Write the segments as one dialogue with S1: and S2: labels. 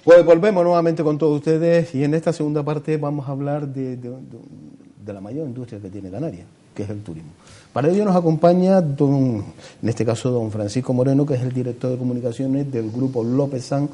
S1: Pues volvemos nuevamente con todos ustedes y en esta segunda parte vamos a hablar de la mayor industria que tiene Canarias, que es el turismo. Para ello nos acompaña en este caso don Francisco Moreno, que es el director de comunicaciones del grupo López San,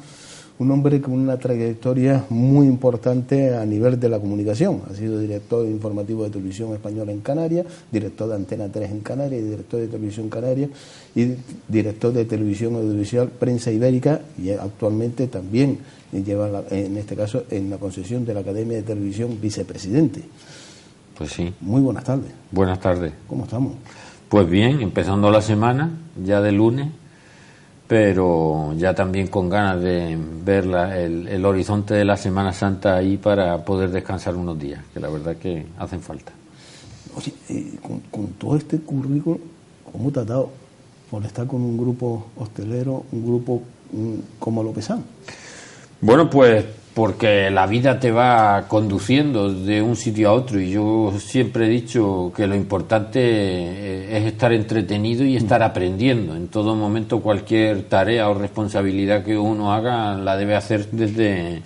S1: un hombre con una trayectoria muy importante a nivel de la comunicación. Ha sido director informativo de Televisión Española en Canarias, director de Antena 3 en Canarias, director de Televisión Canaria y director de Televisión Audiovisual Prensa Ibérica, y actualmente también lleva, en este caso, en la concesión de la Academia de Televisión, vicepresidente.
S2: Pues sí.
S1: Muy buenas tardes.
S2: Buenas tardes.
S1: ¿Cómo estamos?
S2: Pues bien, empezando la semana, ya de lunes, pero ya también con ganas de ver el horizonte de la Semana Santa ahí para poder descansar unos días, que la verdad que hacen falta.
S1: Oye, con todo este currículum, ¿cómo te has dado por estar con un grupo hostelero, un grupo como López San?
S2: Bueno, pues porque la vida te va conduciendo de un sitio a otro, y yo siempre he dicho que lo importante es estar entretenido y estar aprendiendo. En todo momento cualquier tarea o responsabilidad que uno haga la debe hacer desde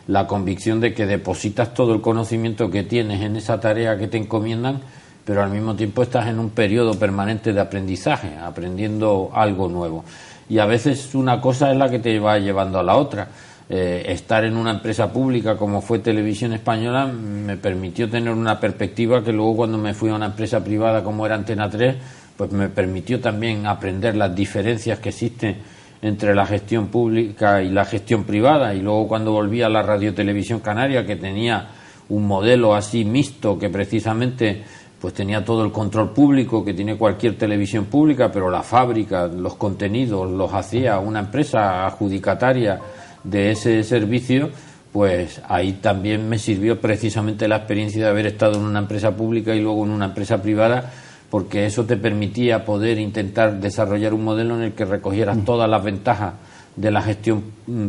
S2: la convicción de que depositas todo el conocimiento que tienes en esa tarea que te encomiendan, pero al mismo tiempo estás en un periodo permanente de aprendizaje, aprendiendo algo nuevo. Y a veces una cosa es la que te va llevando a la otra. Estar en una empresa pública como fue Televisión Española me permitió tener una perspectiva que luego, cuando me fui a una empresa privada como era Antena 3, pues me permitió también aprender las diferencias que existen entre la gestión pública y la gestión privada. Y luego, cuando volví a la Radio Televisión Canaria, que tenía un modelo así mixto, que precisamente pues tenía todo el control público que tiene cualquier televisión pública, pero la fábrica, los contenidos los hacía una empresa adjudicataria de ese servicio, pues ahí también me sirvió precisamente la experiencia de haber estado en una empresa pública y luego en una empresa privada, porque eso te permitía poder intentar desarrollar un modelo en el que recogieras todas las ventajas de la gestión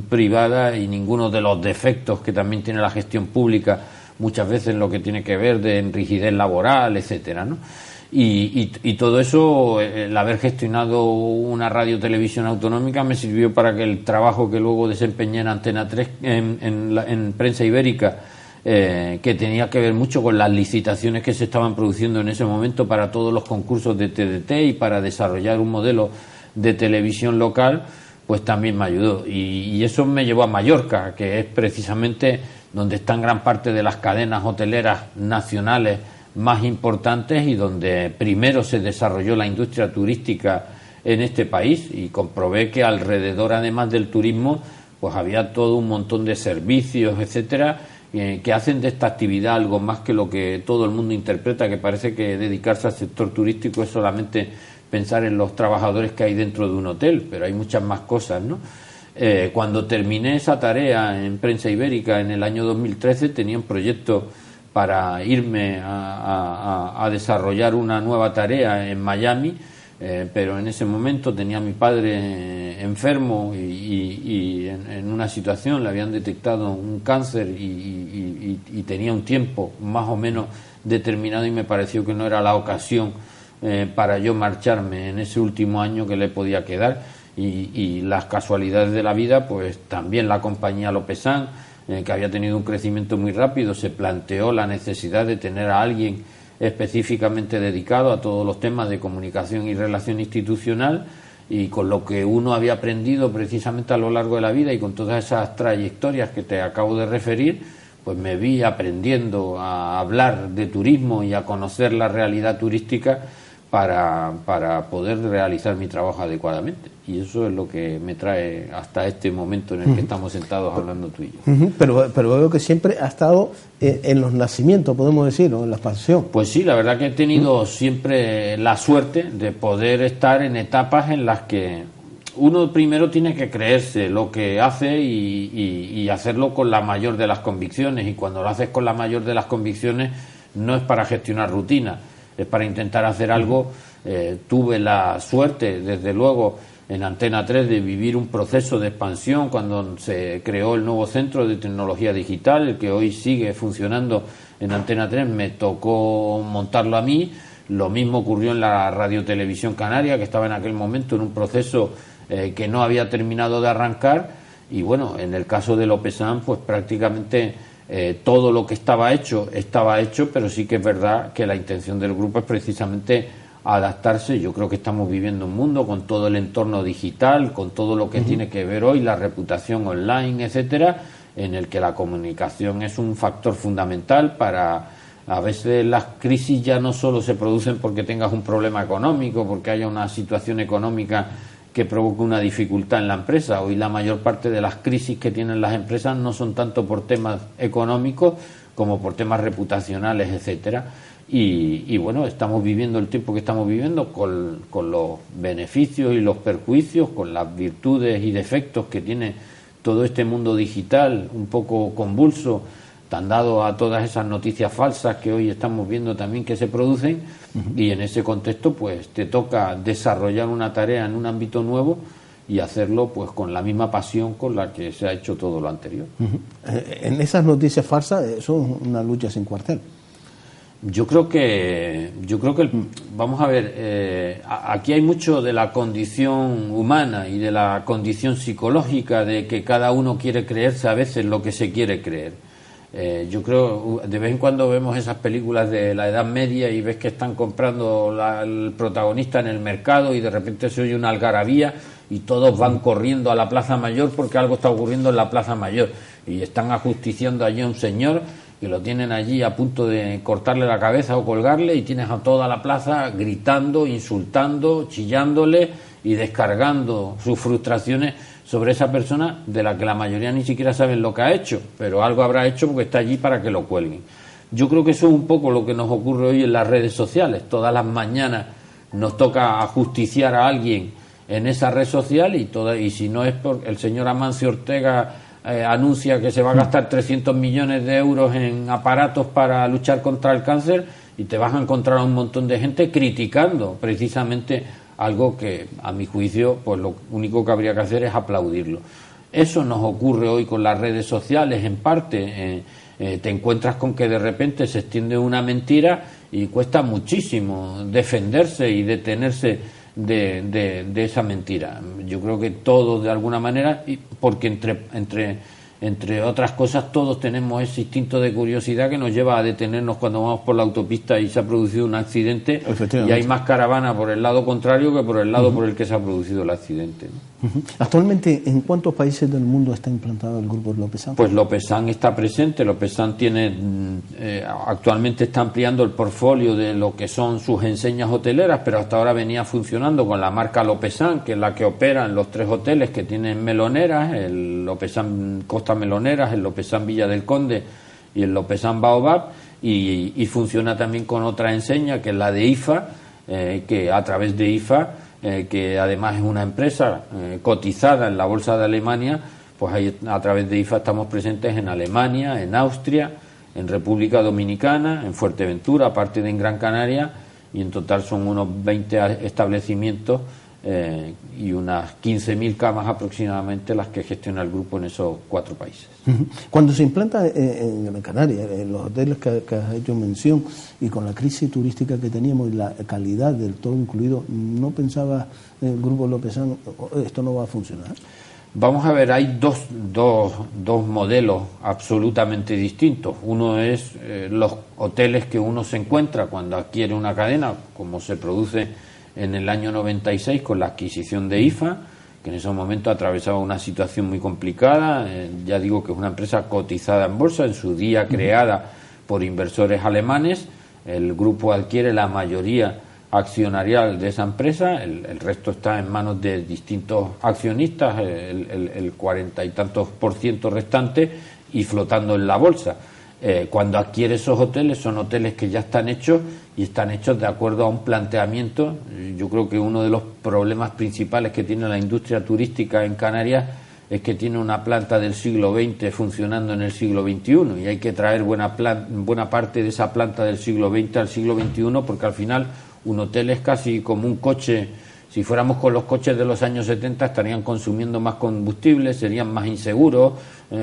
S2: privada y ninguno de los defectos que también tiene la gestión pública, muchas veces en lo que tiene que ver de rigidez laboral, etcétera, ¿no? Y todo eso, el haber gestionado una radio-televisión autonómica, me sirvió para que el trabajo que luego desempeñé en Antena 3, en Prensa Ibérica, que tenía que ver mucho con las licitaciones que se estaban produciendo en ese momento para todos los concursos de TDT y para desarrollar un modelo de televisión local, pues también me ayudó. Y eso me llevó a Mallorca, que es precisamente donde están gran parte de las cadenas hoteleras nacionales más importantes y donde primero se desarrolló la industria turística en este país, y comprobé que alrededor, además del turismo, pues había todo un montón de servicios, etcétera, que hacen de esta actividad algo más que lo que todo el mundo interpreta, que parece que dedicarse al sector turístico es solamente pensar en los trabajadores que hay dentro de un hotel, pero hay muchas más cosas, ¿no? Cuando terminé esa tarea en Prensa Ibérica en el año 2013, tenía un proyecto para irme a desarrollar una nueva tarea en Miami, pero en ese momento tenía a mi padre enfermo y en una situación le habían detectado un cáncer y tenía un tiempo más o menos determinado, y me pareció que no era la ocasión para yo marcharme en ese último año que le podía quedar, y las casualidades de la vida, pues también la compañía López San, que había tenido un crecimiento muy rápido, se planteó la necesidad de tener a alguien específicamente dedicado a todos los temas de comunicación y relación institucional, y con lo que uno había aprendido precisamente a lo largo de la vida y con todas esas trayectorias que te acabo de referir, pues me vi aprendiendo a hablar de turismo y a conocer la realidad turística para poder realizar mi trabajo adecuadamente. Y eso es lo que me trae hasta este momento en el que estamos sentados hablando tú y yo.
S1: Pero veo que siempre ha estado en los nacimientos, podemos decir, ¿no? En la expansión.
S2: Pues sí, la verdad que he tenido siempre la suerte de poder estar en etapas en las que uno primero tiene que creerse lo que hace y hacerlo con la mayor de las convicciones, y cuando lo haces con la mayor de las convicciones no es para gestionar rutina, es para intentar hacer algo. Tuve la suerte, desde luego, en Antena 3 de vivir un proceso de expansión cuando se creó el nuevo Centro de Tecnología Digital, el que hoy sigue funcionando en Antena 3, me tocó montarlo a mí. Lo mismo ocurrió en la Radio Televisión Canaria, que estaba en aquel momento en un proceso que no había terminado de arrancar. Y bueno, en el caso de Lopesan, pues prácticamente todo lo que estaba hecho, pero sí que es verdad que la intención del grupo es precisamente adaptarse. Yo creo que estamos viviendo un mundo con todo el entorno digital, con todo lo que tiene que ver hoy, la reputación online, etcétera, en el que la comunicación es un factor fundamental para... A veces las crisis ya no solo se producen porque tengas un problema económico, porque haya una situación económica que provoque una dificultad en la empresa. Hoy la mayor parte de las crisis que tienen las empresas no son tanto por temas económicos como por temas reputacionales, etcétera. Y bueno, estamos viviendo el tiempo que estamos viviendo con los beneficios y los perjuicios, con las virtudes y defectos que tiene todo este mundo digital un poco convulso, tan dado a todas esas noticias falsas que hoy estamos viendo también que se producen. Y en ese contexto pues te toca desarrollar una tarea en un ámbito nuevo y hacerlo pues con la misma pasión con la que se ha hecho todo lo anterior.
S1: En esas noticias falsas eso es una lucha sin cuartel.
S2: Yo creo que vamos a ver, aquí hay mucho de la condición humana y de la condición psicológica de que cada uno quiere creerse a veces lo que se quiere creer. Yo creo, de vez en cuando vemos esas películas de la Edad Media y ves que están comprando el protagonista en el mercado y de repente se oye una algarabía y todos van corriendo a la Plaza Mayor porque algo está ocurriendo en la Plaza Mayor y están ajusticiando allí a un señor que lo tienen allí a punto de cortarle la cabeza o colgarle, y tienes a toda la plaza gritando, insultando, chillándole y descargando sus frustraciones sobre esa persona de la que la mayoría ni siquiera saben lo que ha hecho, pero algo habrá hecho porque está allí para que lo cuelguen. Yo creo que eso es un poco lo que nos ocurre hoy en las redes sociales. Todas las mañanas nos toca ajusticiar a alguien en esa red social y si no es por el señor Amancio Ortega anuncia que se va a gastar 300 millones de euros en aparatos para luchar contra el cáncer, y te vas a encontrar a un montón de gente criticando precisamente algo que, a mi juicio, pues lo único que habría que hacer es aplaudirlo. Eso nos ocurre hoy con las redes sociales, en parte. Te encuentras con que de repente se extiende una mentira y cuesta muchísimo defenderse y detenerse de esa mentira. Yo creo que todos, de alguna manera, porque entre otras cosas, todos tenemos ese instinto de curiosidad que nos lleva a detenernos cuando vamos por la autopista y se ha producido un accidente y hay más caravana por el lado contrario que por el lado por el que se ha producido el accidente, ¿no?
S1: Actualmente, ¿en cuántos países del mundo está implantado el grupo Lopesan?
S2: Pues Lopesan está presente. Lopesan actualmente está ampliando el portfolio de lo que son sus enseñas hoteleras, pero hasta ahora venía funcionando con la marca Lopesan, que es la que opera en los 3 hoteles que tienen meloneras, el Lopesan Costa Meloneras, el Lopesan Villa del Conde y el Lopesan Baobab, y funciona también con otra enseña que es la de IFA, que a través de IFA, que además es una empresa cotizada en la bolsa de Alemania, pues ahí a través de IFA estamos presentes en Alemania, en Austria, en República Dominicana, en Fuerteventura, aparte de en Gran Canaria, y en total son unos 20 establecimientos y unas 15.000 camas aproximadamente las que gestiona el grupo en esos 4 países.
S1: Cuando se implanta en Gran Canaria, en los hoteles que has hecho mención, y con la crisis turística que teníamos y la calidad del todo incluido, ¿no pensaba el grupo Lopesan esto no va a funcionar?
S2: Vamos a ver, hay dos modelos absolutamente distintos. Uno es los hoteles que uno se encuentra cuando adquiere una cadena, como se produce en el año 96 con la adquisición de IFA, que en ese momento atravesaba una situación muy complicada. Ya digo que es una empresa cotizada en bolsa, en su día creada por inversores alemanes. El grupo adquiere la mayoría accionarial de esa empresa, el resto está en manos de distintos accionistas, el 40 y tantos % restante, y flotando en la bolsa. Cuando adquiere esos hoteles, son hoteles que ya están hechos y están hechos de acuerdo a un planteamiento. Yo creo que uno de los problemas principales que tiene la industria turística en Canarias es que tiene una planta del siglo XX funcionando en el siglo XXI, y hay que traer buena parte de esa planta del siglo XX al siglo XXI, porque al final un hotel es casi como un coche. Si fuéramos con los coches de los años 70 estarían consumiendo más combustible, serían más inseguros,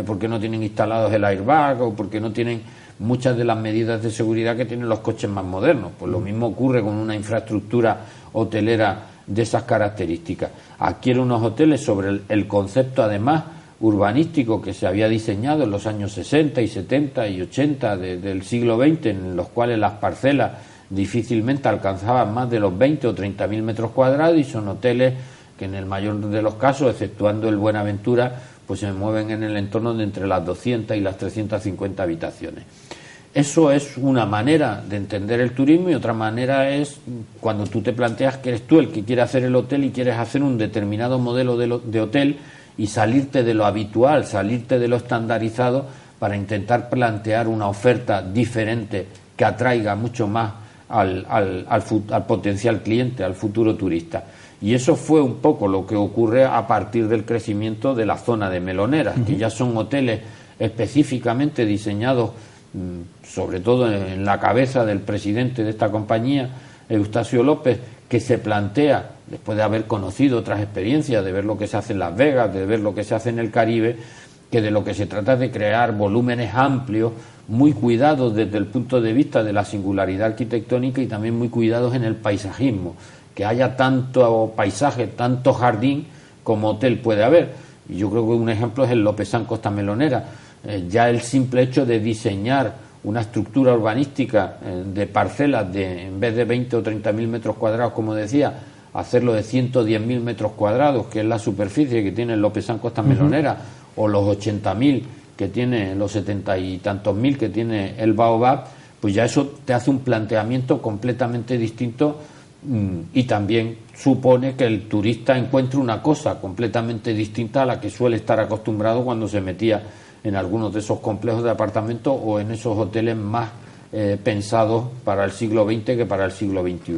S2: porque no tienen instalados el airbag o porque no tienen muchas de las medidas de seguridad que tienen los coches más modernos. Pues lo mismo ocurre con una infraestructura hotelera de esas características. Adquiere unos hoteles sobre el concepto, además, urbanístico que se había diseñado en los años 60 y 70 y 80 del siglo XX, en los cuales las parcelas difícilmente alcanzaban más de los 20 o 30.000 metros cuadrados, y son hoteles que en el mayor de los casos, exceptuando el Buenaventura, pues se mueven en el entorno de entre las 200 y las 350 habitaciones. Eso es una manera de entender el turismo, y otra manera es cuando tú te planteas que eres tú el que quiere hacer el hotel y quieres hacer un determinado modelo de hotel y salirte de lo habitual, salirte de lo estandarizado para intentar plantear una oferta diferente que atraiga mucho más al potencial cliente, al futuro turista. Y eso fue un poco lo que ocurre a partir del crecimiento de la zona de Meloneras, que ya son hoteles específicamente diseñados, sobre todo en la cabeza del presidente de esta compañía, Eustacio López, que se plantea, después de haber conocido otras experiencias, de ver lo que se hace en Las Vegas, de ver lo que se hace en el Caribe, que de lo que se trata es de crear volúmenes amplios, muy cuidados desde el punto de vista de la singularidad arquitectónica y también muy cuidados en el paisajismo, que haya tanto paisaje, tanto jardín como hotel puede haber. Y yo creo que un ejemplo es el Lopezán Costa Melonera. Ya el simple hecho de diseñar una estructura urbanística de parcelas de, en vez de 20 o 30.000 metros cuadrados, como decía, hacerlo de 110.000 metros cuadrados, que es la superficie que tiene el Lopezán Costa Melonera, o los 80.000 que tiene, los 70 y tantos mil que tiene el Baobab, pues ya eso te hace un planteamiento completamente distinto, y también supone que el turista encuentre una cosa completamente distinta a la que suele estar acostumbrado cuando se metía en algunos de esos complejos de apartamentos o en esos hoteles más pensados para el siglo XX que para el siglo XXI.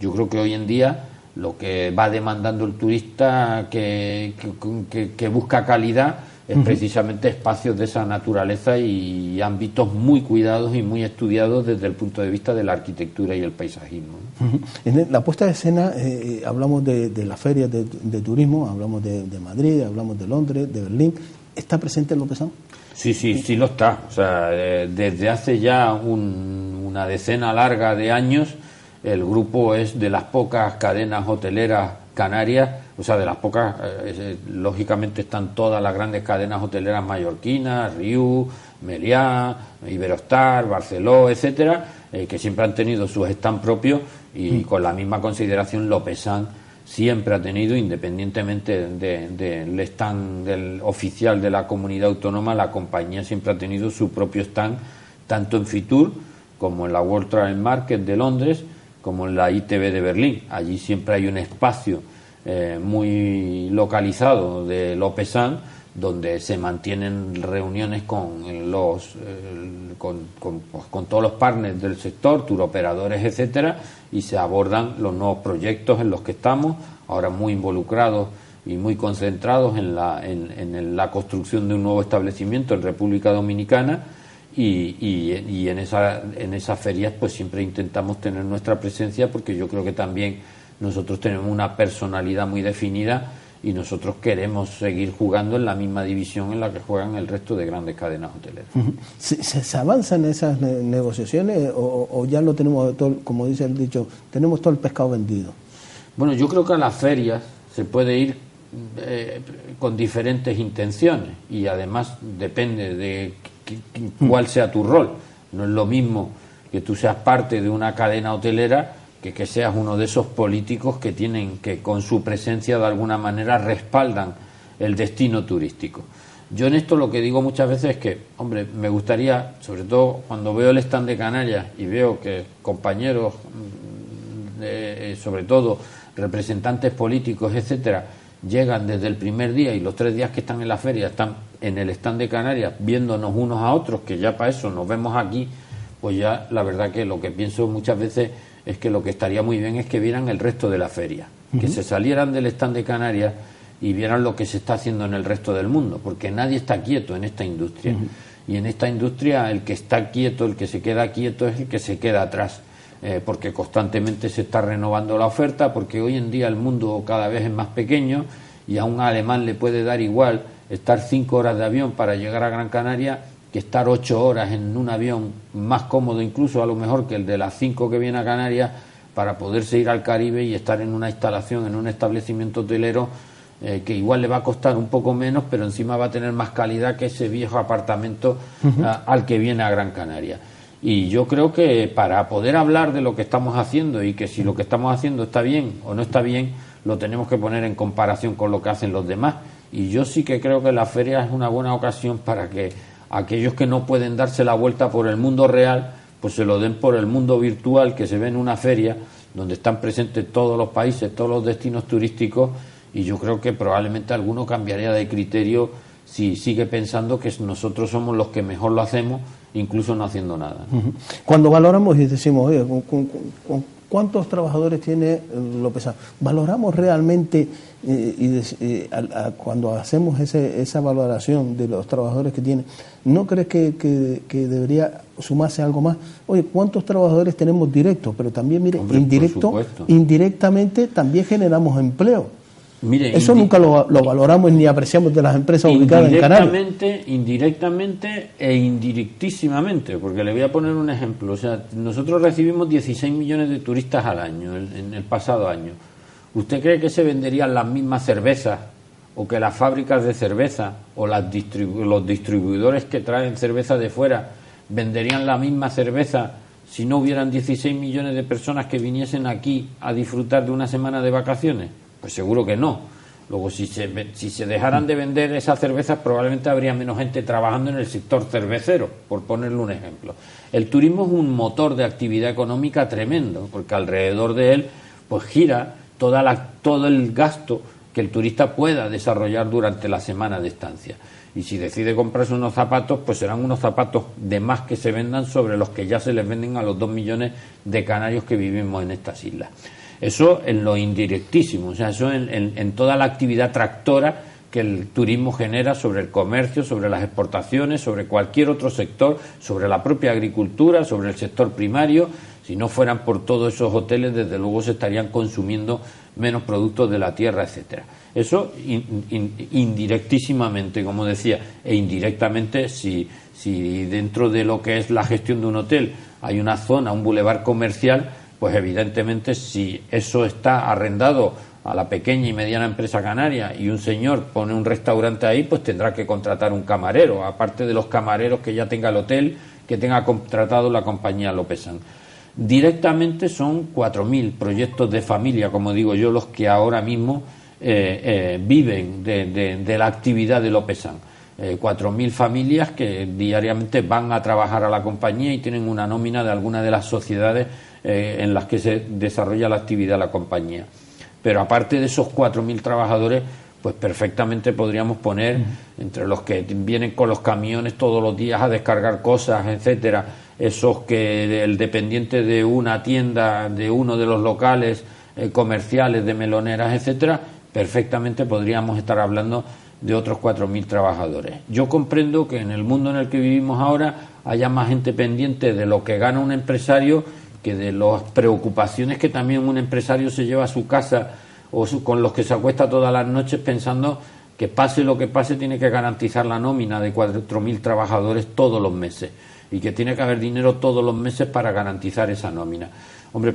S2: Yo creo que hoy en día lo que va demandando el turista que busca calidad es precisamente espacios de esa naturaleza y ámbitos muy cuidados y muy estudiados desde el punto de vista de la arquitectura y el paisajismo.
S1: En la puesta de escena hablamos de las ferias de turismo, hablamos de Madrid, hablamos de Londres, de Berlín. ¿Está presente el Lopezán?
S2: Sí lo está. O sea, desde hace ya una decena larga de años, el grupo es de las pocas cadenas hoteleras canarias, o sea, de las pocas, lógicamente están todas las grandes cadenas hoteleras mallorquinas, Riu, Meliá, Iberostar, Barceló, etcétera, que siempre han tenido sus stands propios, y con la misma consideración Lopezán siempre ha tenido, independientemente del stand del oficial de la comunidad autónoma, la compañía siempre ha tenido su propio stand, tanto en Fitur como en la World Travel Market de Londres, como en la ITB de Berlín. Allí siempre hay un espacio muy localizado de Lopezán, donde se mantienen reuniones con todos los partners del sector, turoperadores, etcétera, y se abordan los nuevos proyectos en los que estamos, ahora muy involucrados y muy concentrados en la construcción de un nuevo establecimiento en República Dominicana, y en esas ferias pues siempre intentamos tener nuestra presencia, porque yo creo que también nosotros tenemos una personalidad muy definida y nosotros queremos seguir jugando en la misma división en la que juegan el resto de grandes cadenas hoteleras.
S1: ¿Se avanza en esas negociaciones o ya lo tenemos todo, como dice el dicho, tenemos todo el pescado vendido?
S2: Bueno, yo creo que a las ferias se puede ir con diferentes intenciones, y además depende de cuál sea tu rol. No es lo mismo que tú seas parte de una cadena hotelera que seas uno de esos políticos que tienen que, con su presencia, de alguna manera respaldan el destino turístico. Yo en esto lo que digo muchas veces es que, hombre, me gustaría, sobre todo cuando veo el stand de Canarias y veo que compañeros, sobre todo representantes políticos, etcétera, llegan desde el primer día, y los 3 días que están en la feria están en el stand de Canarias viéndonos unos a otros, que ya para eso nos vemos aquí, pues ya la verdad que lo que pienso muchas veces es que lo que estaría muy bien es que vieran el resto de la feria, que se salieran del stand de Canarias y vieran lo que se está haciendo en el resto del mundo, porque nadie está quieto en esta industria. Y en esta industria el que está quieto, el que se queda quieto, es el que se queda atrás, porque constantemente se está renovando la oferta, porque hoy en día el mundo cada vez es más pequeño, y a un alemán le puede dar igual estar 5 horas de avión para llegar a Gran Canaria que estar 8 horas en un avión más cómodo, incluso a lo mejor que el de las 5 que viene a Canarias, para poderse ir al Caribe y estar en una instalación, en un establecimiento hotelero que igual le va a costar un poco menos, pero encima va a tener más calidad que ese viejo apartamento al que viene a Gran Canaria. Y yo creo que para poder hablar de lo que estamos haciendo y que si lo que estamos haciendo está bien o no está bien, lo tenemos que poner en comparación con lo que hacen los demás. Y yo sí que creo que la feria es una buena ocasión para que aquellos que no pueden darse la vuelta por el mundo real, pues se lo den por el mundo virtual que se ve en una feria donde están presentes todos los países, todos los destinos turísticos, y yo creo que probablemente alguno cambiaría de criterio si sigue pensando que nosotros somos los que mejor lo hacemos, incluso no haciendo nada.
S1: Cuando valoramos y decimos, oye, ¿cuántos trabajadores tiene Lopezán? ¿Valoramos realmente cuando hacemos esa valoración de los trabajadores que tiene? ¿No crees que debería sumarse algo más? Oye, ¿cuántos trabajadores tenemos directos? Pero también, mire, indirectamente también generamos empleo.
S2: Mire,
S1: eso nunca lo valoramos ni apreciamos de las empresas ubicadas en Canarias.
S2: Indirectamente e indirectísimamente, porque le voy a poner un ejemplo. O sea, nosotros recibimos 16 millones de turistas al año, en el pasado año. ¿Usted cree que se venderían las mismas cervezas, o que las fábricas de cerveza o los distribuidores que traen cerveza de fuera venderían la misma cerveza si no hubieran 16 millones de personas que viniesen aquí a disfrutar de una semana de vacaciones? Pues seguro que no. Luego, si se dejaran de vender esas cervezas, probablemente habría menos gente trabajando en el sector cervecero, por ponerle un ejemplo. El turismo es un motor de actividad económica tremendo, porque alrededor de él pues gira todo el gasto que el turista pueda desarrollar durante la semana de estancia. Y si decide comprarse unos zapatos, pues serán unos zapatos de más que se vendan sobre los que ya se les venden a los 2 millones de canarios que vivimos en estas islas. Eso en lo indirectísimo, o sea, eso en toda la actividad tractora que el turismo genera sobre el comercio, sobre las exportaciones, sobre cualquier otro sector, sobre la propia agricultura, sobre el sector primario. Si no fueran por todos esos hoteles, desde luego se estarían consumiendo menos productos de la tierra, etcétera. Eso indirectísimamente, como decía, e indirectamente si dentro de lo que es la gestión de un hotel hay una zona, un bulevar comercial, pues evidentemente si eso está arrendado a la pequeña y mediana empresa canaria y un señor pone un restaurante ahí, pues tendrá que contratar un camarero, aparte de los camareros que ya tenga el hotel, que tenga contratado la compañía Lopezán. Directamente son 4.000 proyectos de familia, como digo yo, los que ahora mismo viven de la actividad de Lopezán. 4.000 familias que diariamente van a trabajar a la compañía y tienen una nómina de alguna de las sociedades en las que se desarrolla la actividad de la compañía. Pero aparte de esos 4.000 trabajadores, pues perfectamente podríamos poner entre los que vienen con los camiones todos los días a descargar cosas, etcétera, esos que el dependiente de una tienda, de uno de los locales comerciales, de meloneras, etcétera, perfectamente podríamos estar hablando de otros 4.000 trabajadores. Yo comprendo que en el mundo en el que vivimos ahora haya más gente pendiente de lo que gana un empresario que de las preocupaciones que también un empresario se lleva a su casa o con los que se acuesta todas las noches pensando que pase lo que pase tiene que garantizar la nómina de 4.000 trabajadores todos los meses y que tiene que haber dinero todos los meses para garantizar esa nómina. Hombre,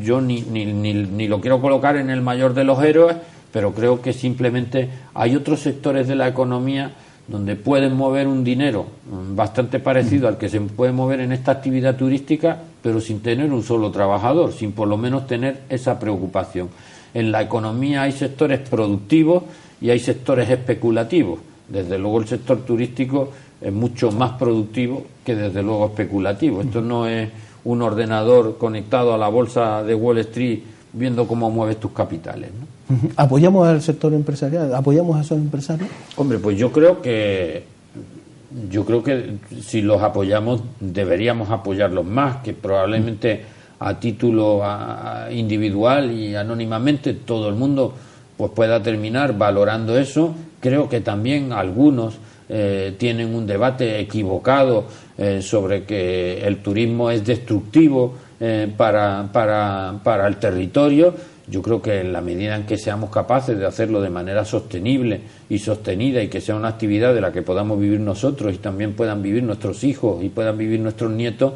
S2: yo ni lo quiero colocar en el mayor de los héroes, pero creo que simplemente hay otros sectores de la economía donde pueden mover un dinero bastante parecido al que se puede mover en esta actividad turística, pero sin tener un solo trabajador, sin por lo menos tener esa preocupación. En la economía hay sectores productivos y hay sectores especulativos. Desde luego el sector turístico es mucho más productivo que desde luego especulativo. Esto no es un ordenador conectado a la bolsa de Wall Street viendo cómo mueves tus capitales, ¿no?
S1: ¿Apoyamos al sector empresarial? ¿Apoyamos a esos empresarios?
S2: Hombre, pues yo creo que si los apoyamos deberíamos apoyarlos más, que probablemente a título individual y anónimamente todo el mundo pues pueda terminar valorando eso. Creo que también algunos tienen un debate equivocado sobre que el turismo es destructivo para el territorio. Yo creo que en la medida en que seamos capaces de hacerlo de manera sostenible y sostenida y que sea una actividad de la que podamos vivir nosotros y también puedan vivir nuestros hijos y puedan vivir nuestros nietos,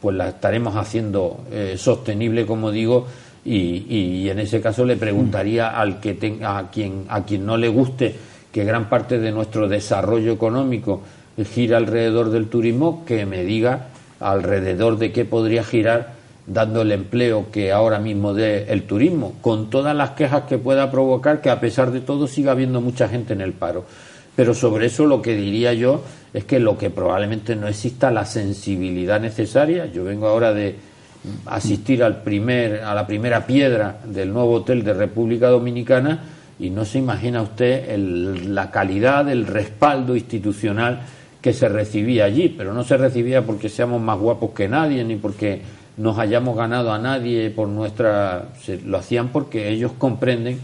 S2: pues la estaremos haciendo sostenible, como digo, y en ese caso le preguntaría a quien no le guste que gran parte de nuestro desarrollo económico gira alrededor del turismo, que me diga alrededor de qué podría girar dando el empleo que ahora mismo dé el turismo, con todas las quejas que pueda provocar, que a pesar de todo siga habiendo mucha gente en el paro. Pero sobre eso lo que diría yo es que lo que probablemente no exista la sensibilidad necesaria. Yo vengo ahora de asistir a la primera piedra del nuevo hotel de República Dominicana y no se imagina usted la calidad, el respaldo institucional que se recibía allí, pero no se recibía porque seamos más guapos que nadie ni porque nos hayamos ganado a nadie por lo hacían porque ellos comprenden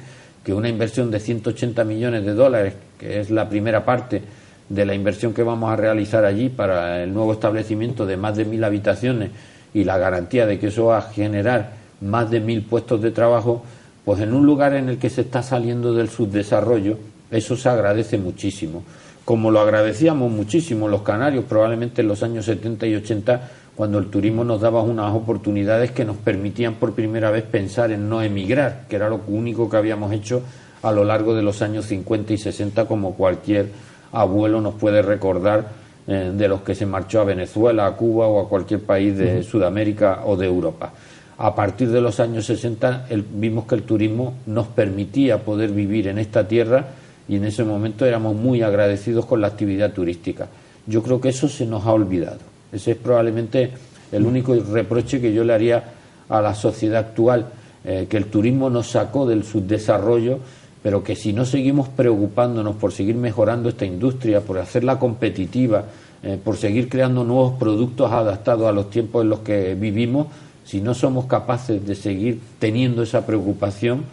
S2: que una inversión de 180 millones de dólares, que es la primera parte de la inversión que vamos a realizar allí para el nuevo establecimiento de más de 1.000 habitaciones y la garantía de que eso va a generar más de 1.000 puestos de trabajo, pues en un lugar en el que se está saliendo del subdesarrollo, eso se agradece muchísimo. Como lo agradecíamos muchísimo los canarios, probablemente en los años 70 y 80, cuando el turismo nos daba unas oportunidades que nos permitían por primera vez pensar en no emigrar, que era lo único que habíamos hecho a lo largo de los años 50 y 60, como cualquier abuelo nos puede recordar de los que se marchó a Venezuela, a Cuba o a cualquier país de Sudamérica o de Europa. A partir de los años 60 vimos que el turismo nos permitía poder vivir en esta tierra y en ese momento éramos muy agradecidos con la actividad turística. Yo creo que eso se nos ha olvidado. Ese es probablemente el único reproche que yo le haría a la sociedad actual, que el turismo nos sacó del subdesarrollo, pero que si no seguimos preocupándonos por seguir mejorando esta industria, por hacerla competitiva, por seguir creando nuevos productos adaptados a los tiempos en los que vivimos, si no somos capaces de seguir teniendo esa preocupación,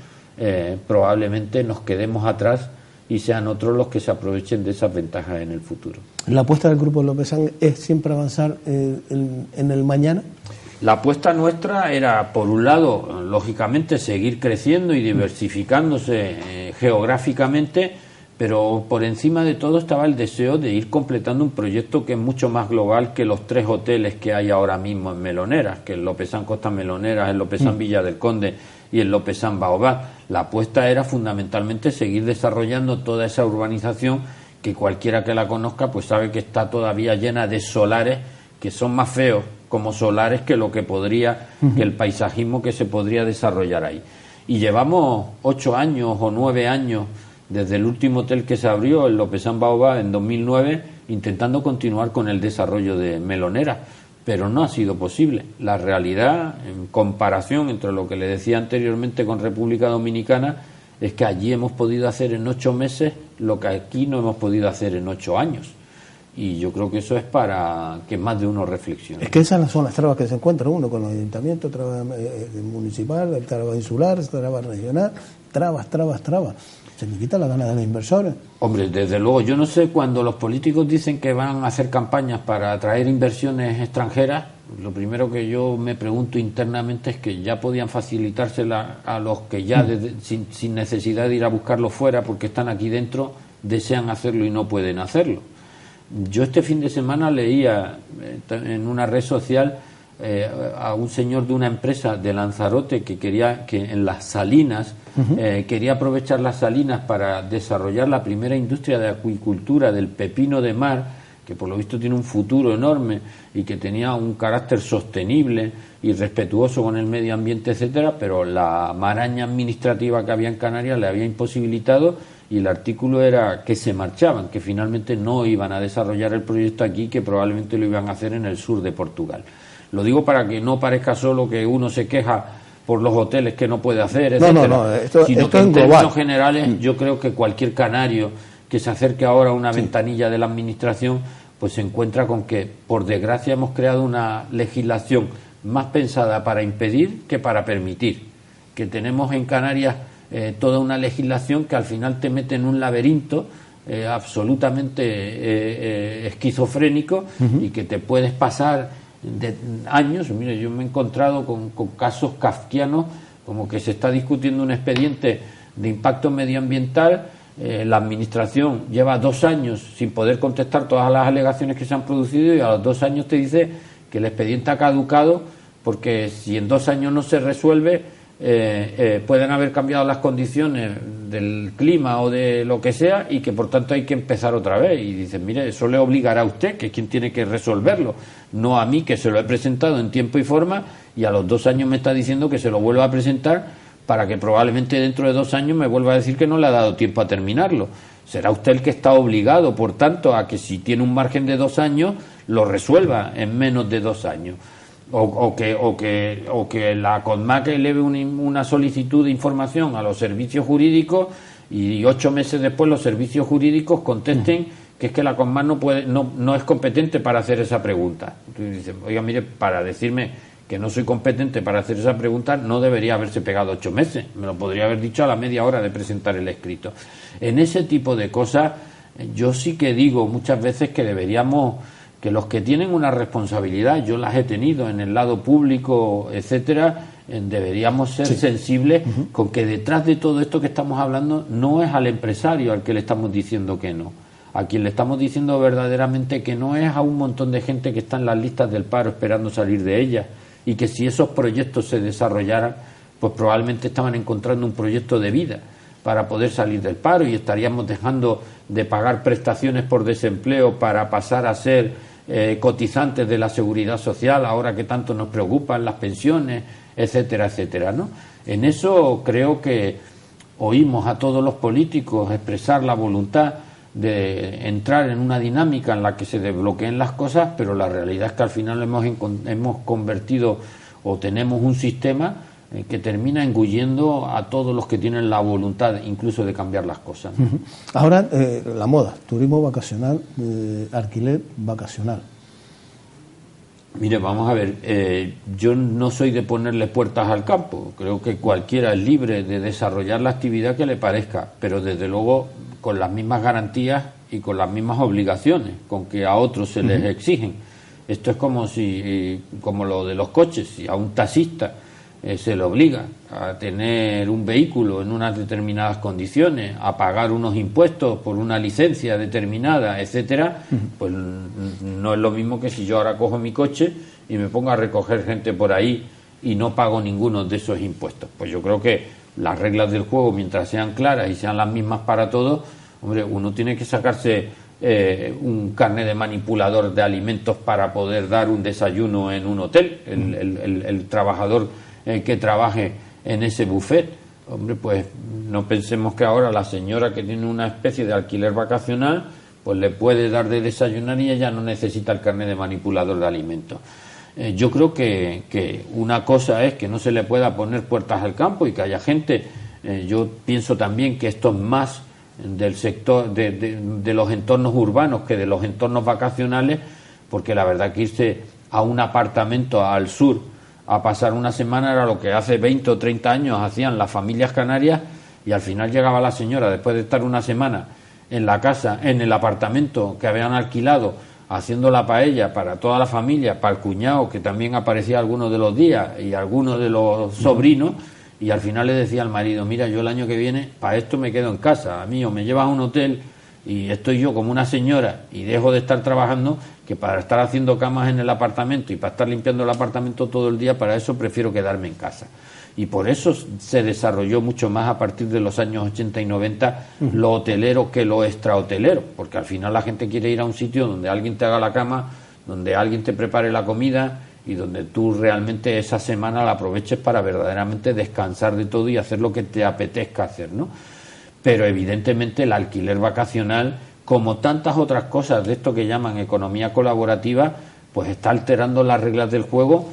S2: probablemente nos quedemos atrás y sean otros los que se aprovechen de esas ventajas en el futuro.
S1: ¿La apuesta del Grupo Lopezán es siempre avanzar en el mañana?
S2: La apuesta nuestra era, por un lado, lógicamente, seguir creciendo y diversificándose geográficamente, pero por encima de todo estaba el deseo de ir completando un proyecto que es mucho más global que los 3 hoteles que hay ahora mismo en Meloneras, que el Lopezán Costa Meloneras, el Lopezán Villa del Conde y el Lopezán Baobab. La apuesta era fundamentalmente seguir desarrollando toda esa urbanización que cualquiera que la conozca pues sabe que está todavía llena de solares que son más feos como solares que lo que podría, que el paisajismo que se podría desarrollar ahí. Y llevamos 8 años o 9 años desde el último hotel que se abrió, el Lopezán Baobab, en 2009, intentando continuar con el desarrollo de Meloneras, pero no ha sido posible. La realidad, en comparación entre lo que le decía anteriormente con República Dominicana, es que allí hemos podido hacer en 8 meses lo que aquí no hemos podido hacer en 8 años. Y yo creo que eso es para que más de uno reflexione.
S1: Es que esas son las trabas que se encuentra uno con los ayuntamientos, trabas municipal, trabas insular, trabas regional, trabas. Se me quita la gana de los inversores.
S2: Hombre, desde luego, yo no sé, cuando los políticos dicen que van a hacer campañas para atraer inversiones extranjeras, lo primero que yo me pregunto internamente es que ya podían facilitársela a los que ya sin necesidad de ir a buscarlo fuera porque están aquí dentro, desean hacerlo y no pueden hacerlo. Yo este fin de semana leía en una red social a un señor de una empresa de Lanzarote que quería que en las salinas quería aprovechar las salinas para desarrollar la primera industria de acuicultura del pepino de mar, que por lo visto tiene un futuro enorme y que tenía un carácter sostenible y respetuoso con el medio ambiente, etcétera, pero la maraña administrativa que había en Canarias le había imposibilitado y el artículo era que se marchaban, que finalmente no iban a desarrollar el proyecto aquí, que probablemente lo iban a hacer en el sur de Portugal. Lo digo para que no parezca solo que uno se queja por los hoteles que no puede hacer, etcétera, sino que en términos generales yo creo que cualquier canario que se acerque ahora a una ventanilla de la administración pues se encuentra con que, por desgracia, hemos creado una legislación más pensada para impedir que para permitir, que tenemos en Canarias toda una legislación que al final te mete en un laberinto absolutamente esquizofrénico y que te puedes pasar de años. Mire, yo me he encontrado con casos kafkianos, como que se está discutiendo un expediente de impacto medioambiental, la administración lleva 2 años sin poder contestar todas las alegaciones que se han producido y a los 2 años te dice que el expediente ha caducado, porque si en 2 años no se resuelve, pueden haber cambiado las condiciones del clima o de lo que sea, y que por tanto hay que empezar otra vez. Y dicen, mire, eso le obligará a usted, que es quien tiene que resolverlo, no a mí, que se lo he presentado en tiempo y forma, y a los 2 años me está diciendo que se lo vuelva a presentar, para que probablemente dentro de 2 años me vuelva a decir que no le ha dado tiempo a terminarlo. Será usted el que está obligado, por tanto, a que si tiene un margen de 2 años, lo resuelva en menos de 2 años. O que la CODMAC eleve una solicitud de información a los servicios jurídicos, y 8 meses después los servicios jurídicos contesten que es que la CODMAC no es competente para hacer esa pregunta. Entonces dicen, oiga, mire, para decirme que no soy competente para hacer esa pregunta, no debería haberse pegado 8 meses, me lo podría haber dicho a la media hora de presentar el escrito. En ese tipo de cosas, yo sí que digo muchas veces que deberíamos, que los que tienen una responsabilidad, yo las he tenido en el lado público, etcétera, deberíamos ser sensibles con que detrás de todo esto que estamos hablando no es al empresario al que le estamos diciendo que no. A quien le estamos diciendo verdaderamente que no es a un montón de gente que está en las listas del paro esperando salir de ellas, y que si esos proyectos se desarrollaran, pues probablemente estaban encontrando un proyecto de vida para poder salir del paro, y estaríamos dejando de pagar prestaciones por desempleo para pasar a ser cotizantes de la seguridad social, ahora que tanto nos preocupan las pensiones, etcétera, etcétera, ¿no? En eso creo que oímos a todos los políticos expresar la voluntad de entrar en una dinámica en la que se desbloqueen las cosas, pero la realidad es que al final hemos convertido, o tenemos un sistema que termina engullendo a todos los que tienen la voluntad incluso de cambiar las cosas, ¿no?
S1: Ahora, la moda, turismo vacacional, alquiler vacacional.
S2: Mire, vamos a ver, yo no soy de ponerle puertas al campo, creo que cualquiera es libre de desarrollar la actividad que le parezca, pero desde luego con las mismas garantías y con las mismas obligaciones con que a otros se les exigen. Esto es como lo de los coches, si a un taxista se le obliga a tener un vehículo en unas determinadas condiciones, a pagar unos impuestos por una licencia determinada, etcétera, pues no es lo mismo que si yo ahora cojo mi coche y me pongo a recoger gente por ahí y no pago ninguno de esos impuestos. Pues yo creo que las reglas del juego, mientras sean claras y sean las mismas para todos, hombre, uno tiene que sacarse un carnet de manipulador de alimentos para poder dar un desayuno en un hotel, el trabajador que trabaje en ese buffet. Hombre, pues no pensemos que ahora la señora que tiene una especie de alquiler vacacional, pues le puede dar de desayunar y ella no necesita el carnet de manipulador de alimentos. Yo creo que una cosa es que no se le pueda poner puertas al campo y que haya gente, yo pienso también que esto es más del sector de los entornos urbanos que de los entornos vacacionales, porque la verdad que irse a un apartamento al sur a pasar una semana era lo que hace 20 o 30 años hacían las familias canarias, y al final llegaba la señora después de estar una semana en la casa, en el apartamento que habían alquilado, haciendo la paella para toda la familia, para el cuñado que también aparecía algunos de los días y algunos de los sobrinos, y al final le decía al marido, mira, yo el año que viene para esto me quedo en casa, a mí o me llevas a un hotel y estoy yo como una señora y dejo de estar trabajando, que para estar haciendo camas en el apartamento y para estar limpiando el apartamento todo el día, para eso prefiero quedarme en casa. Y por eso se desarrolló mucho más a partir de los años 80 y 90 lo hotelero que lo extrahotelero, porque al final la gente quiere ir a un sitio donde alguien te haga la cama, donde alguien te prepare la comida y donde tú realmente esa semana la aproveches para verdaderamente descansar de todo y hacer lo que te apetezca hacer, ¿no? Pero evidentemente el alquiler vacacional, como tantas otras cosas de esto que llaman economía colaborativa, pues está alterando las reglas del juego,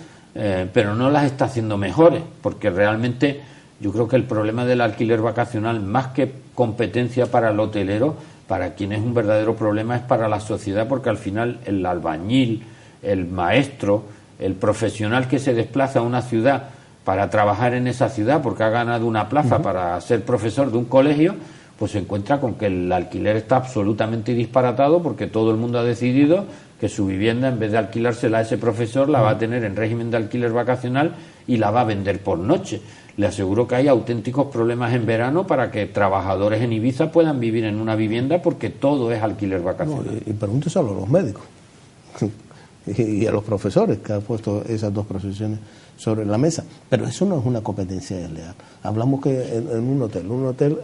S2: pero no las está haciendo mejores, porque realmente yo creo que el problema del alquiler vacacional, más que competencia para el hotelero, para quien es un verdadero problema es para la sociedad, porque al final el albañil, el maestro, el profesional que se desplaza a una ciudad para trabajar en esa ciudad porque ha ganado una plaza para ser profesor de un colegio, pues se encuentra con que el alquiler está absolutamente disparatado, porque todo el mundo ha decidido que su vivienda, en vez de alquilársela a ese profesor, la va a tener en régimen de alquiler vacacional y la va a vender por noche. Le aseguro que hay auténticos problemas en verano para que trabajadores en Ibiza puedan vivir en una vivienda, porque todo es alquiler vacacional.
S1: No, y pregúnteselo a los médicos. y a los profesores que han puesto esas dos profesiones sobre la mesa. Pero eso no es una competencia desleal. Hablamos que en un hotel,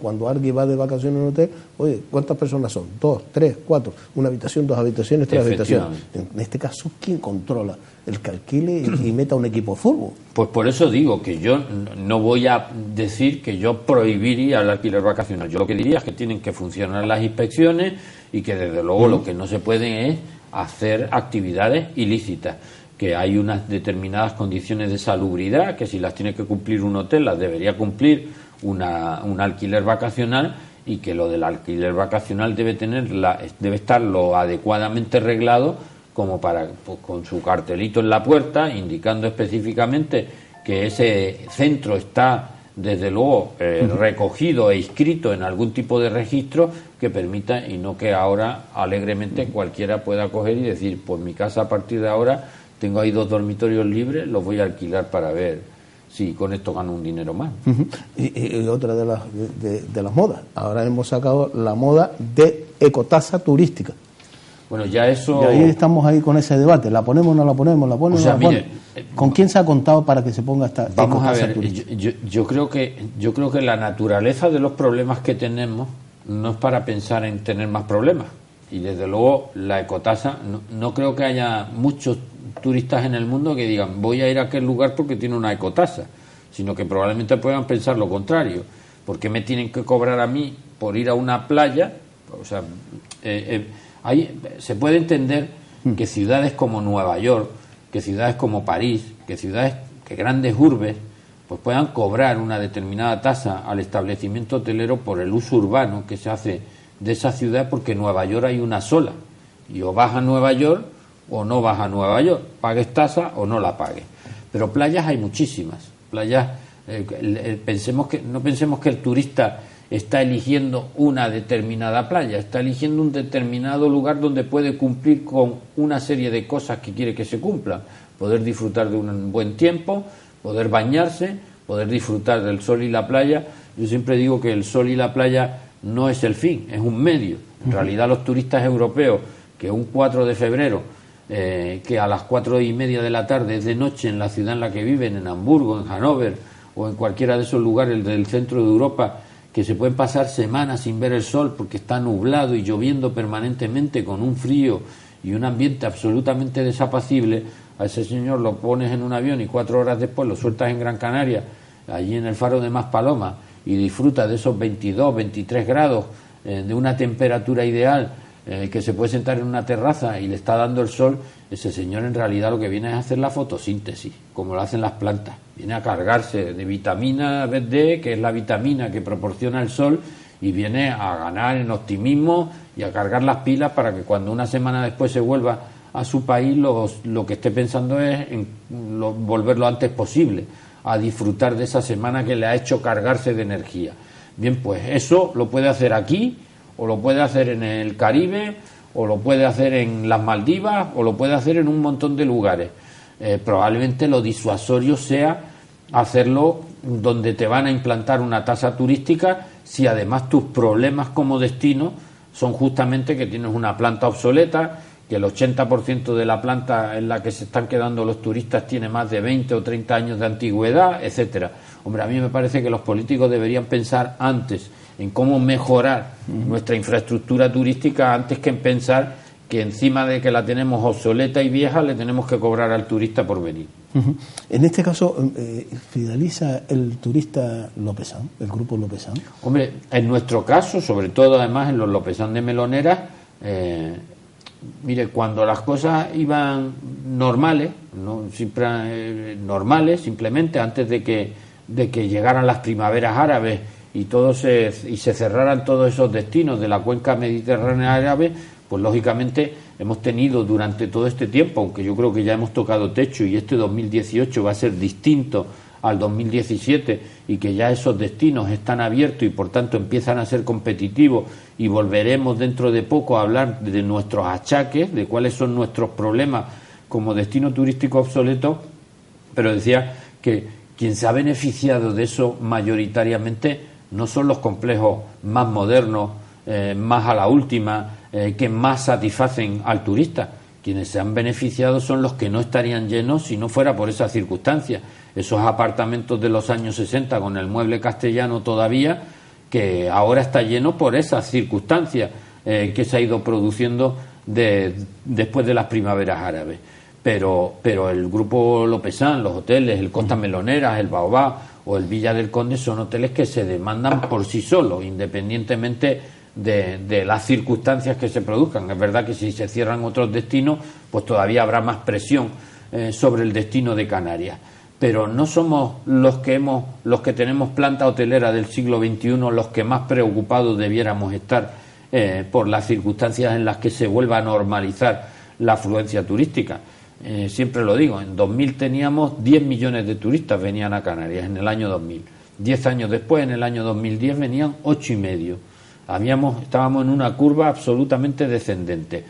S1: cuando alguien va de vacaciones en un hotel, oye, ¿cuántas personas son? 2, 3, 4, una habitación, 2 habitaciones, 3 habitaciones. En este caso, ¿quién controla el que alquile y meta un equipo de fútbol?
S2: Pues por eso digo que yo no voy a decir que yo prohibiría el alquiler vacacional. Yo lo que diría es que tienen que funcionar las inspecciones y que desde luego lo que no se puede es hacer actividades ilícitas, que hay unas determinadas condiciones de salubridad que si las tiene que cumplir un hotel las debería cumplir un alquiler vacacional, y que lo del alquiler vacacional debe estar lo adecuadamente reglado como para, pues, con su cartelito en la puerta indicando específicamente que ese centro está desde luego recogido e inscrito en algún tipo de registro que permita, y no que ahora alegremente cualquiera pueda coger y decir, pues mi casa a partir de ahora tengo ahí 2 dormitorios libres, los voy a alquilar para ver si con esto gano un dinero más.
S1: Y otra de las modas, ahora hemos sacado la moda de ecotasa turística.
S2: Bueno, ya eso...
S1: Y ahí estamos ahí con ese debate, ¿la ponemos o no la ponemos? ¿La ponemos o no la ponemos? ¿Con quién se ha contado para que se ponga esta
S2: vamos
S1: ecotasa
S2: a ver,
S1: turística?
S2: yo creo que la naturaleza de los problemas que tenemos no es para pensar en tener más problemas. Y desde luego la ecotasa, no creo que haya muchos turistas en el mundo que digan voy a ir a aquel lugar porque tiene una ecotasa, sino que probablemente puedan pensar lo contrario. ¿Por qué me tienen que cobrar a mí por ir a una playa? O sea, se puede entender que ciudades como Nueva York, que ciudades como París, que grandes urbes, pues puedan cobrar una determinada tasa al establecimiento hotelero por el uso urbano que se hace de esa ciudad, porque en Nueva York hay una sola, y o vas a Nueva York o no vas a Nueva York, pagues tasa o no la pagues. Pero playas hay muchísimas. Playas, no pensemos que el turista está eligiendo una determinada playa, está eligiendo un determinado lugar donde puede cumplir con una serie de cosas que quiere que se cumplan: poder disfrutar de un buen tiempo, poder bañarse, poder disfrutar del sol y la playa. Yo siempre digo que el sol y la playa no es el fin, es un medio. En realidad los turistas europeos, que un 4 de febrero, que a las 4:30 de la tarde es de noche en la ciudad en la que viven, en Hamburgo, en Hannover o en cualquiera de esos lugares del centro de Europa, que se pueden pasar semanas sin ver el sol porque está nublado y lloviendo permanentemente, con un frío y un ambiente absolutamente desapacible, a ese señor lo pones en un avión y 4 horas después lo sueltas en Gran Canaria, allí en el faro de Maspalomas, y disfruta de esos 22, 23 grados, de una temperatura ideal, que se puede sentar en una terraza y le está dando el sol. Ese señor en realidad lo que viene es a hacer la fotosíntesis, como lo hacen las plantas. Viene a cargarse de vitamina D, que es la vitamina que proporciona el sol, y viene a ganar en optimismo y a cargar las pilas para que cuando una semana después se vuelva a su país, lo que esté pensando es en volver lo antes posible a disfrutar de esa semana que le ha hecho cargarse de energía. Bien, pues eso lo puede hacer aquí, o lo puede hacer en el Caribe, o lo puede hacer en las Maldivas, o lo puede hacer en un montón de lugares. Probablemente lo disuasorio sea hacerlo donde te van a implantar una tasa turística, si además tus problemas como destino son justamente que tienes una planta obsoleta, que el 80% de la planta en la que se están quedando los turistas tiene más de 20 o 30 años de antigüedad, etcétera. Hombre, a mí me parece que los políticos deberían pensar antes en cómo mejorar nuestra infraestructura turística, antes que en pensar que encima de que la tenemos obsoleta y vieja le tenemos que cobrar al turista por venir.
S1: En este caso, ¿fideliza el turista Lopesán, el grupo Lopesán?
S2: Hombre, en nuestro caso, sobre todo además en los Lopesán de Meloneras, mire, cuando las cosas iban normales, simplemente antes de que llegaran las primaveras árabes y se cerraran todos esos destinos de la cuenca mediterránea árabe, pues lógicamente hemos tenido durante todo este tiempo, aunque yo creo que ya hemos tocado techo y este 2018 va a ser distinto al 2017, y que ya esos destinos están abiertos y por tanto empiezan a ser competitivos, y volveremos dentro de poco a hablar de nuestros achaques, de cuáles son nuestros problemas como destino turístico obsoleto. Pero decía que quien se ha beneficiado de eso mayoritariamente no son los complejos más modernos, más a la última, que más satisfacen al turista. Quienes se han beneficiado son los que no estarían llenos si no fuera por esas circunstancias. Esos apartamentos de los años 60 con el mueble castellano todavía, que ahora está lleno por esas circunstancias que se ha ido produciendo después de las primaveras árabes. Pero el Grupo Lopezán, los hoteles, el Costa Meloneras, el Baobab o el Villa del Conde son hoteles que se demandan por sí solos, independientemente de las circunstancias que se produzcan. Es verdad que si se cierran otros destinos, pues todavía habrá más presión sobre el destino de Canarias. Pero no somos los que tenemos planta hotelera del siglo XXI los que más preocupados debiéramos estar por las circunstancias en las que se vuelva a normalizar la afluencia turística. Siempre lo digo, en 2000 teníamos 10 millones de turistas venían a Canarias en el año 2000. 10 años después, en el año 2010, venían 8,5. Estábamos en una curva absolutamente descendente.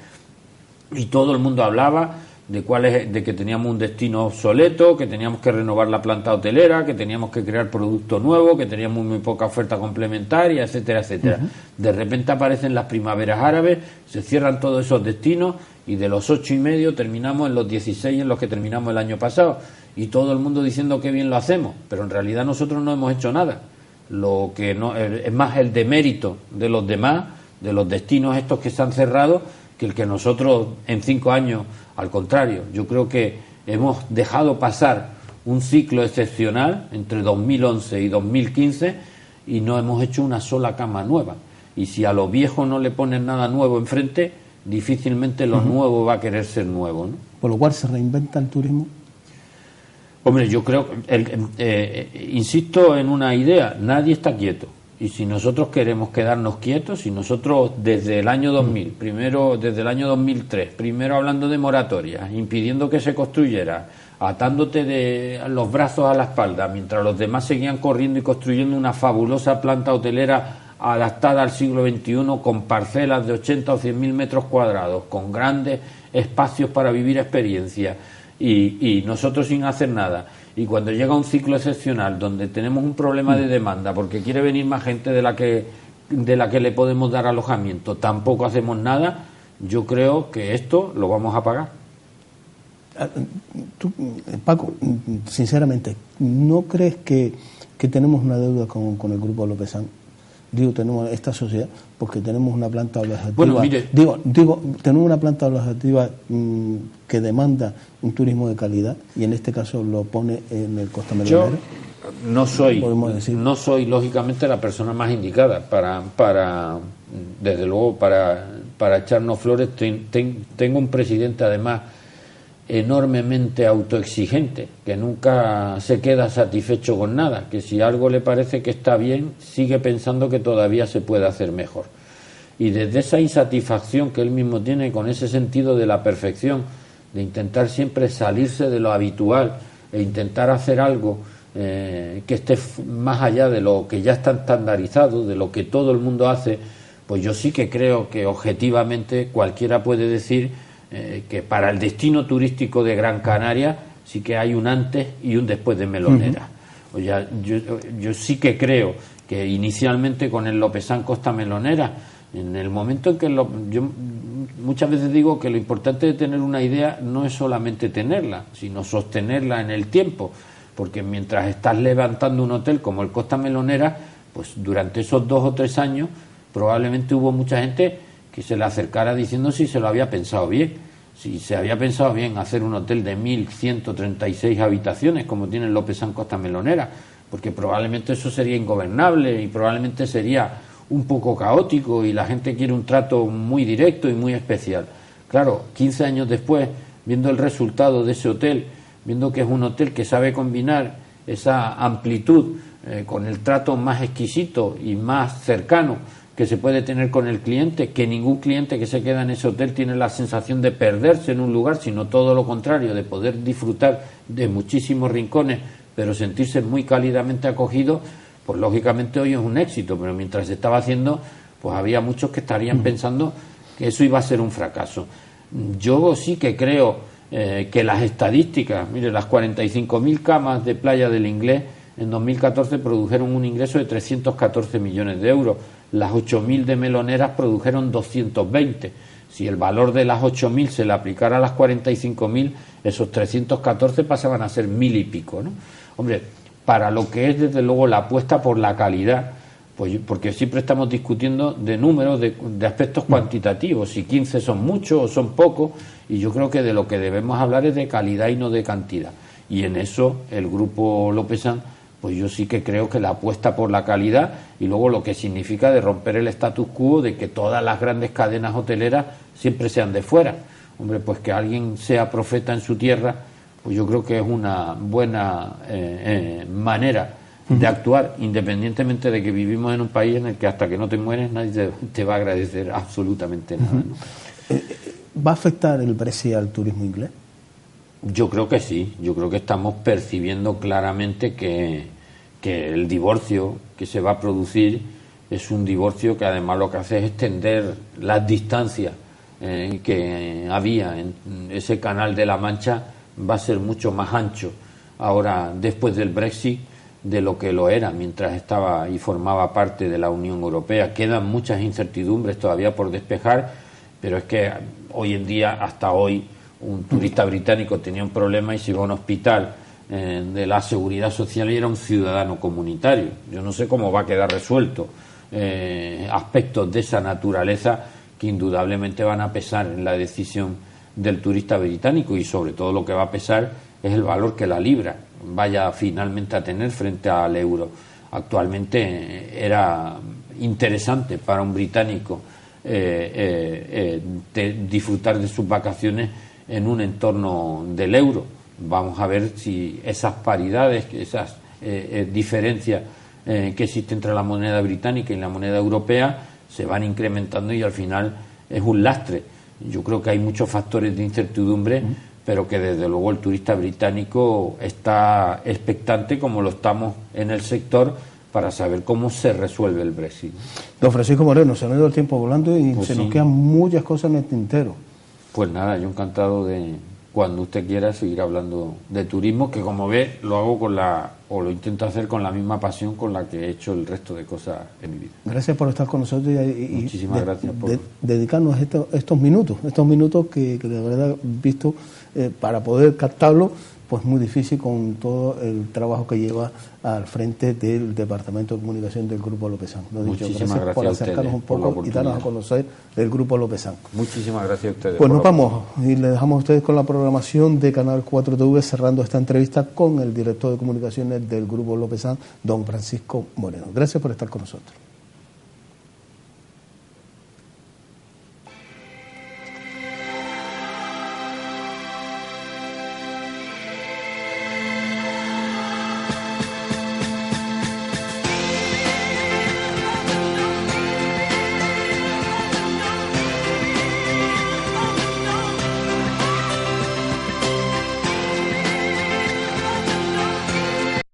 S2: Y todo el mundo hablaba de que teníamos un destino obsoleto, que teníamos que renovar la planta hotelera, que teníamos que crear productos nuevos, que teníamos muy poca oferta complementaria, etcétera, etcétera. De repente aparecen las primaveras árabes, se cierran todos esos destinos y de los 8,5 terminamos en los 16 en los que terminamos el año pasado. Y todo el mundo diciendo que bien lo hacemos, pero en realidad nosotros no hemos hecho nada. Lo que no es más el demérito de los demás, de los destinos estos que se han cerrado, que el que nosotros en 5 años, al contrario, yo creo que hemos dejado pasar un ciclo excepcional entre 2011 y 2015 y no hemos hecho una sola cama nueva. Y si a lo viejo no le ponen nada nuevo enfrente, difícilmente lo nuevo va a querer ser nuevo, ¿no?
S1: Por lo cual se reinventa el turismo.
S2: Hombre, yo creo, insisto en una idea, nadie está quieto. Y si nosotros queremos quedarnos quietos, si nosotros desde el año 2000, primero desde el año 2003, primero hablando de moratorias, impidiendo que se construyera, atándote los brazos a la espalda, mientras los demás seguían corriendo y construyendo una fabulosa planta hotelera adaptada al siglo XXI, con parcelas de 80 o 100.000 metros cuadrados, con grandes espacios para vivir experiencias, y nosotros sin hacer nada. Y cuando llega un ciclo excepcional donde tenemos un problema de demanda porque quiere venir más gente de la que le podemos dar alojamiento, tampoco hacemos nada, yo creo que esto lo vamos a pagar.
S1: Tú, Paco, sinceramente, ¿no crees que tenemos una deuda con el Grupo Lopezán? Digo, tenemos esta sociedad porque tenemos una planta alojativa.
S2: Bueno, mire,
S1: digo, tenemos una planta alojativa que demanda un turismo de calidad y en este caso lo pone en el Costa Melonera.
S2: Yo no soy lógicamente la persona más indicada para desde luego para echarnos flores. Tengo un presidente además enormemente autoexigente, que nunca se queda satisfecho con nada, que si algo le parece que está bien, sigue pensando que todavía se puede hacer mejor. Y desde esa insatisfacción que él mismo tiene, con ese sentido de la perfección, de intentar siempre salirse de lo habitual e intentar hacer algo que esté más allá de lo que ya está estandarizado, de lo que todo el mundo hace, pues yo sí que creo que objetivamente cualquiera puede decir que para el destino turístico de Gran Canaria sí que hay un antes y un después de Melonera. O sea, yo sí que creo que inicialmente con el Lopezán Costa Melonera, en el momento en que yo muchas veces digo que lo importante de tener una idea no es solamente tenerla, sino sostenerla en el tiempo, porque mientras estás levantando un hotel como el Costa Melonera, pues durante esos 2 o 3 años probablemente hubo mucha gente que se le acercara diciendo si se lo había pensado bien, si se había pensado bien hacer un hotel de 1.136 habitaciones como tiene el Lopezán Costa Melonera, porque probablemente eso sería ingobernable y probablemente sería un poco caótico y la gente quiere un trato muy directo y muy especial. Claro, 15 años después, viendo el resultado de ese hotel, viendo que es un hotel que sabe combinar esa amplitud con el trato más exquisito y más cercano que se puede tener con el cliente, que ningún cliente que se queda en ese hotel tiene la sensación de perderse en un lugar, sino todo lo contrario, de poder disfrutar de muchísimos rincones, pero sentirse muy cálidamente acogido, pues lógicamente hoy es un éxito, pero mientras se estaba haciendo, pues había muchos que estarían pensando que eso iba a ser un fracaso. Yo sí que creo que las estadísticas, mire, las 45.000 camas de Playa del Inglés en 2014 produjeron un ingreso de 314 millones de euros. las 8.000 de Meloneras produjeron 220. Si el valor de las 8.000 se le aplicara a las 45.000, esos 314 pasaban a ser 1.000 y pico, ¿no? Hombre, para lo que es desde luego la apuesta por la calidad, pues porque siempre estamos discutiendo de números, de aspectos cuantitativos, si 15 son muchos o son pocos, y yo creo que de lo que debemos hablar es de calidad y no de cantidad. Y en eso el grupo Lopezán, pues yo sí que creo que la apuesta por la calidad y luego lo que significa de romper el status quo de que todas las grandes cadenas hoteleras siempre sean de fuera. Hombre, pues que alguien sea profeta en su tierra, pues yo creo que es una buena manera de actuar, independientemente de que vivimos en un país en el que hasta que no te mueres nadie te va a agradecer absolutamente nada, ¿no?
S1: ¿Va a afectar el Brexit al turismo inglés?
S2: Yo creo que sí, yo creo que estamos percibiendo claramente que el divorcio que se va a producir es un divorcio que además lo que hace es extender las distancias que había en ese canal de la Mancha, va a ser mucho más ancho ahora después del Brexit de lo que lo era mientras estaba y formaba parte de la Unión Europea. Quedan muchas incertidumbres todavía por despejar, pero es que hoy en día, hasta hoy, un turista británico tenía un problema y se iba a un hospital de la Seguridad Social y era un ciudadano comunitario. Yo no sé cómo va a quedar resuelto aspectos de esa naturaleza que indudablemente van a pesar en la decisión del turista británico, y sobre todo lo que va a pesar es el valor que la libra vaya finalmente a tener frente al euro. Actualmente era interesante para un británico disfrutar de sus vacaciones en un entorno del euro. Vamos a ver si esas paridades, esas diferencias que existen entre la moneda británica y la moneda europea se van incrementando y al final es un lastre. Yo creo que hay muchos factores de incertidumbre, pero que desde luego el turista británico está expectante, como lo estamos en el sector, para saber cómo se resuelve el Brexit.
S1: Don Francisco Moreno, se nos ha ido el tiempo volando y
S2: pues
S1: se
S2: sí,
S1: nos quedan muchas cosas en el tintero.
S2: Pues nada, yo encantado de, cuando usted quiera, seguir hablando de turismo, que como ve lo hago lo intento hacer con la misma pasión con la que he hecho el resto de cosas en mi vida.
S1: Gracias por estar con nosotros y
S2: muchísimas gracias por
S1: dedicarnos estos minutos que de verdad visto para poder captarlo, pues muy difícil con todo el trabajo que lleva al frente del Departamento de Comunicación del Grupo Lopezán.
S2: Muchísimas gracias
S1: por acercarnos un poco y darnos a conocer el Grupo Lopezán.
S2: Muchísimas gracias a ustedes.
S1: Pues nos vamos y le dejamos a ustedes con la programación de Canal 4 TV, cerrando esta entrevista con el director de comunicaciones del Grupo Lopezán, don Francisco Moreno. Gracias por estar con nosotros.